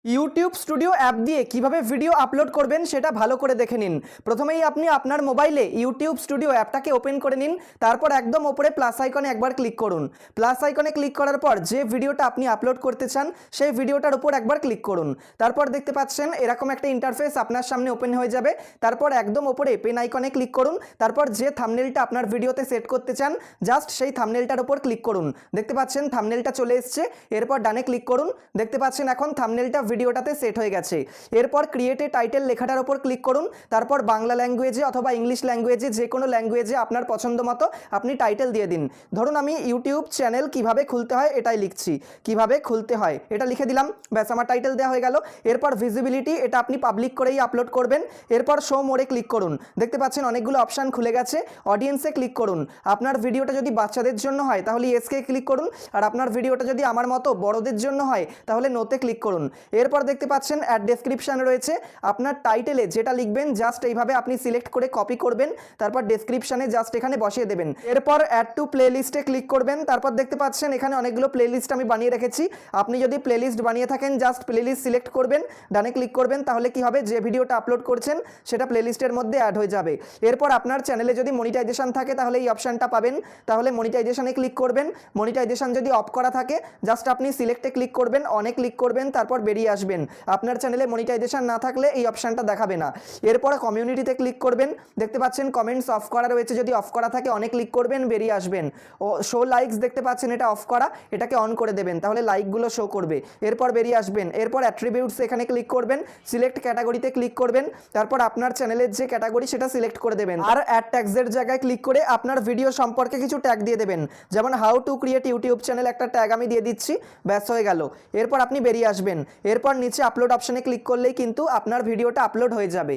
YouTube studio app দিয়ে কিভাবে video upload করবেন সেটা ভালো করে দেখে নিন। প্রথমেই আপনি আপনার মোবাইলে ইউটিউব স্টুডিও অ্যাপটাকে ওপেন করে নিন। তারপর একদম ওপরে প্লাস আইকনে একবার ক্লিক করুন। প্লাস আইকনে ক্লিক করার পর যে ভিডিওটা আপনি আপলোড করতে চান সেই ভিডিওটার উপর একবার ক্লিক করুন। তারপর দেখতে পাচ্ছেন এরকম একটা ইন্টারফেস আপনার সামনে ওপেন হয়ে যাবে। তারপর একদম ওপরে পেন আইকনে ক্লিক করুন। তারপর যে থাম্বনেলটা আপনার ভিডিওতে সেট করতে চান জাস্ট সেই থাম্বনেলটার উপর ক্লিক করুন। দেখতে পাচ্ছেন থাম্বনেলটা চলে এসছে। এরপর ডানে ক্লিক করুন। দেখতে পাচ্ছেন এখন থাম্বনেলটা ভিডিওটাতে সেট হয়ে গেছে। এরপর ক্রিয়েট এ টাইটেল লেখাটার উপর ক্লিক করুন। তারপর বাংলা ল্যাঙ্গুয়েজে অথবা ইংলিশ ল্যাঙ্গুয়েজে যে কোনো ল্যাঙ্গুয়েজে আপনার পছন্দ মতো আপনি টাইটেল দিয়ে দিন। ধরুন আমি ইউটিউব চ্যানেল কিভাবে খুলতে হয় এটাই লিখছি, কিভাবে খুলতে হয় এটা লিখে দিলাম। ব্যাস আমার টাইটেল দেওয়া হয়ে গেল। এরপর ভিজিবিলিটি এটা আপনি পাবলিক করেই আপলোড করবেন। এরপর শো মোডে ক্লিক করুন। দেখতে পাচ্ছেন অনেকগুলো অপশান খুলে গেছে। অডিয়েন্সে ক্লিক করুন। আপনার ভিডিওটা যদি বাচ্চাদের জন্য হয় তাহলে এসকে ক্লিক করুন, আর আপনার ভিডিওটা যদি আমার মতো বড়দের জন্য হয় তাহলে নোতে ক্লিক করুন। এরপর দেখতে পাচ্ছেন অ্যাড ডেসক্রিপশন রয়েছে। আপনার টাইটেলে যেটা লিখবেন জাস্ট এইভাবে আপনি সিলেক্ট করে কপি করবেন, তারপর ডেসক্রিপশনে জাস্ট এখানে বসিয়ে দেবেন। এরপর অ্যাড টু প্লেলিস্টে ক্লিক করবেন। তারপর দেখতে পাচ্ছেন এখানে অনেকগুলো প্লেলিস্ট আমি বানিয়ে রেখেছি। আপনি যদি প্লেলিস্ট বানিয়ে থাকেন জাস্ট প্লেলিস্ট সিলেক্ট করবেন, ডানে ক্লিক করবেন, তাহলে কি হবে যে ভিডিওটা আপলোড করছেন সেটা প্লেলিস্টের মধ্যে অ্যাড হয়ে যাবে। এরপর আপনার চ্যানেলে যদি মনিটাইজেশন থাকে তাহলে এই অপশানটা পাবেন, তাহলে মনিটাইজেশনে ক্লিক করবেন। মনিটাইজেশন যদি অফ করা থাকে জাস্ট আপনি সিলেক্টে ক্লিক করবেন, অনে ক্লিক করবেন, তারপর বেরিয়ে আসবেন। আপনার চ্যানেলে মনিটাইজেশন না থাকলে এই অপশানটা দেখাবে না। এরপর কমিউনিটিতে ক্লিক করবেন। দেখতে পাচ্ছেন কমেন্টস অফ করা রয়েছে, যদি অফ করা থাকে অনেক ক্লিক করবেন, বেরিয়ে আসবেন। ও শো লাইকস দেখতে পাচ্ছেন এটা অফ করা, এটাকে অন করে দেবেন, তাহলে লাইকগুলো শো করবে। এরপর বেরিয়ে আসবেন। এরপর অ্যাট্রিবিউটস এখানে ক্লিক করবেন, সিলেক্ট ক্যাটাগরিতে ক্লিক করবেন। তারপর আপনার চ্যানেলের যে ক্যাটাগরি সেটা সিলেক্ট করে দেবেন, আর অ্যাড ট্যাগসের জায়গায় ক্লিক করে আপনার ভিডিও সম্পর্কে কিছু ট্যাগ দিয়ে দেবেন। যেমন how to create YouTube channel একটা ট্যাগ আমি দিয়ে দিচ্ছি, ব্যাস হয়ে গেল। এরপর আপনি বেরিয়ে আসবেন। এরপর নিচে আপলোড অপশানে ক্লিক করলেই কিন্তু আপনার ভিডিওটা আপলোড হয়ে যাবে।